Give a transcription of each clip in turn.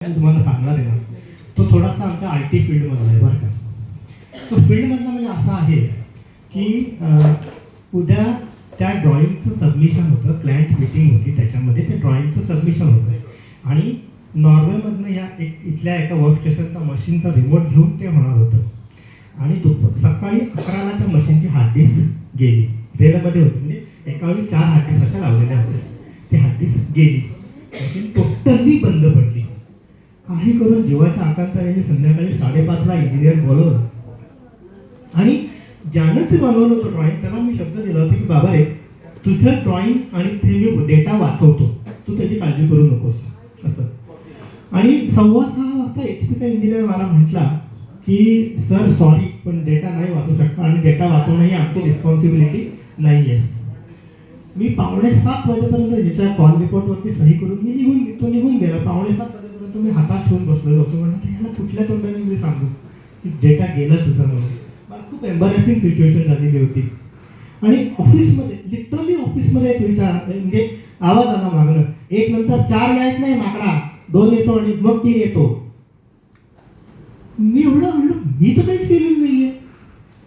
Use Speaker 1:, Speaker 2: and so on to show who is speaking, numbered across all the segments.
Speaker 1: तुम्हाला सांगणार आहे ना, तो थोडासा आमच्या आय टी फील्डमधला आहे बरं का. तो फील्डमधला म्हणजे असा आहे की उद्या त्या ड्रॉइंगचं सबमिशन होतं, क्लायंट मीटिंग होती, त्याच्यामध्ये ते ड्रॉइंगचं सबमिशन होतं आणि नॉर्वेमधनं या इथल्या एका वर्कस्टेशनचा मशीनचा रिमोट घेऊन ते होणार होतं आणि सकाळी 11ला त्या मशीनची हार्ड डिस्क गेली. रेलमध्ये होती म्हणजे एका वेळी 4 हार्ड डिस्क अशा लावलेल्या होत्या. ती हार्ड डिस्क गेली, मशीन टोटली बंद पडली. काही करून जीवाच्या आकांताने मी संध्याकाळी 5:30ला इंजिनियर बोलवलं आणि ज्यानं ते बनवलं होतं ड्रॉइंग त्याला मी शब्द दिला होता की बाबा रे, तुझं ड्रॉइंग आणि ते मी डेटा वाचवतो, तू त्याची काळजी करू नकोस असं. आणि 6:15 वाजता HP चा इंजिनियर मला म्हटला की सर सॉरी, पण डेटा नाही वाचू शकता आणि डेटा वाचवणं ही आमची रिस्पॉन्सिबिलिटी नाही आहे. मी 6:45 वाजेपर्यंत ज्याच्या कॉल रिपोर्टवरती सही करून मी निघून गेला. 6:45 वाजेपर्यंत मी हातात ठेवून बसलेलो होतो. म्हणलं ह्याला कुठल्या तोंडाने मी सांगू की डेटा गेला तुझा म्हणून. मला खूप एम्बॅरेसिंग सिच्युएशन झालेली होती. आणि ऑफिसमध्ये लिटरली ऑफिसमध्ये एक विचार म्हणजे आवाज आला मागणं, 1 नंतर 4 यायच नाही माकडा, 2 येतो आणि मग 3 येतो. मी एवढं म्हणलं मी तर काहीच केलेलं नाहीये.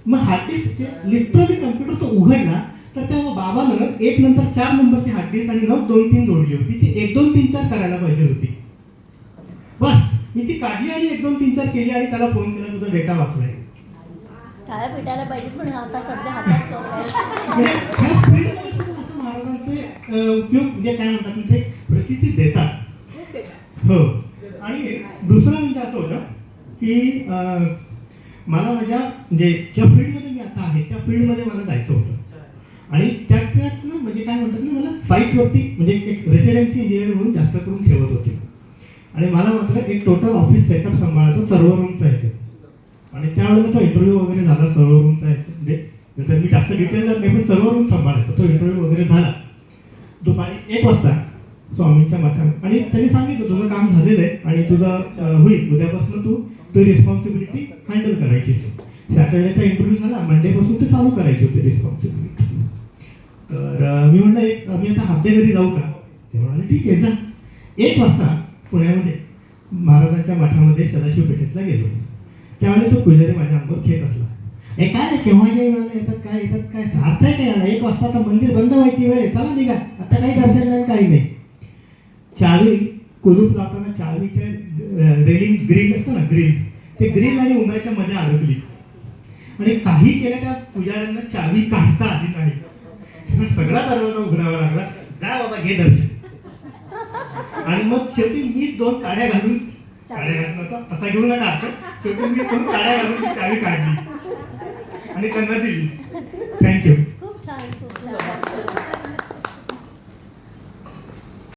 Speaker 1: मग हार्ड डिस्क लिटरली कम्प्युटर तो उघडला तर त्या बाबानं 1 नंतर 4 नंबरची हार्ड डिस्क आणि 9 2 3 जोडली होती. ती 1 2 3 4 करायला पाहिजे होती. बस मी ती काढली आणि 1 2 3 4 केली आणि त्याला फोन केला, तुझा डेटा वाचलाय.
Speaker 2: काय भेटायला पाहिजे पण आता सध्या हातात
Speaker 1: असं महाराजांचे उपयोग म्हणजे काय म्हणतात ते प्रचिती देतात. हो. आणि दुसरं म्हणजे असं होतं की मला माझ्या म्हणजे ज्या फील्डमध्ये मी आता आहे त्या फील्डमध्ये मला जायचं होतं आणि त्याच्यात ना म्हणजे काय म्हणतात ना, मला साईटवरती म्हणजे एक रेसिडेन्सी इंजिनियर म्हणून जास्त करून ठेवत होते आणि मला मात्र एक टोटल ऑफिस सेटअप सांभाळायचो, सर्व्हर रूमचा यायचे. आणि त्यावेळेला तो इंटरव्ह्यू वगैरे झाला सर्व्हर रूमचा म्हणजे तर मी जास्त डिटेल जात नाही, पण सर्व्हर रूम सांभाळायचा. तो इंटरव्ह्यू वगैरे झाला दुपारी 1 वाजता स्वामींच्या मठात आणि त्यांनी सांगितलं तुझं काम झालेलं आहे आणि तुझं होईल, उद्यापासून तू रिस्पॉन्सिबिलिटी हँडल करायचीस. सॅटर्डेचा इंटरव्ह्यू झाला, मंडेपासून ते चालू करायची होती रिस्पॉन्सिबिलिटी. तर मी म्हटलं मी आता हाफ डे घरी जाऊ का? ते म्हणाले ठीक आहे जा. 1 वाजता पुण्यामध्ये महाराजांच्या मठामध्ये सदाशिव पेठेतला गेलो. त्यावेळेस तो पुजारी माझ्या अंगावर खेक असला, हे काय केव्हा येतात काय अर्थ आहे काय याला? 1 वाजता आता मंदिर बंद व्हायची वेळ आहे, चला निघा, आता काही दर्शन नाही काही नाही. चावी कुलूप लावताना चावी त्या रेलिंग ग्रिल असतं ना, ते ग्रिल आणि उंबऱ्याच्या मध्ये अडकली आणि काही केलं त्या पुजाऱ्यांना चावी काढता आली नाही. सगळा दरवाजा उघडावा लागला, जा बाबा घे दर्शन. आणि मग शेवटी मीच 2 काड्या घालून असा घेऊ नका, शेवटी मी 2 काड्या घालून चावी काढली आणि त्यांना दिली. थँक्यू.
Speaker 2: खूप छान.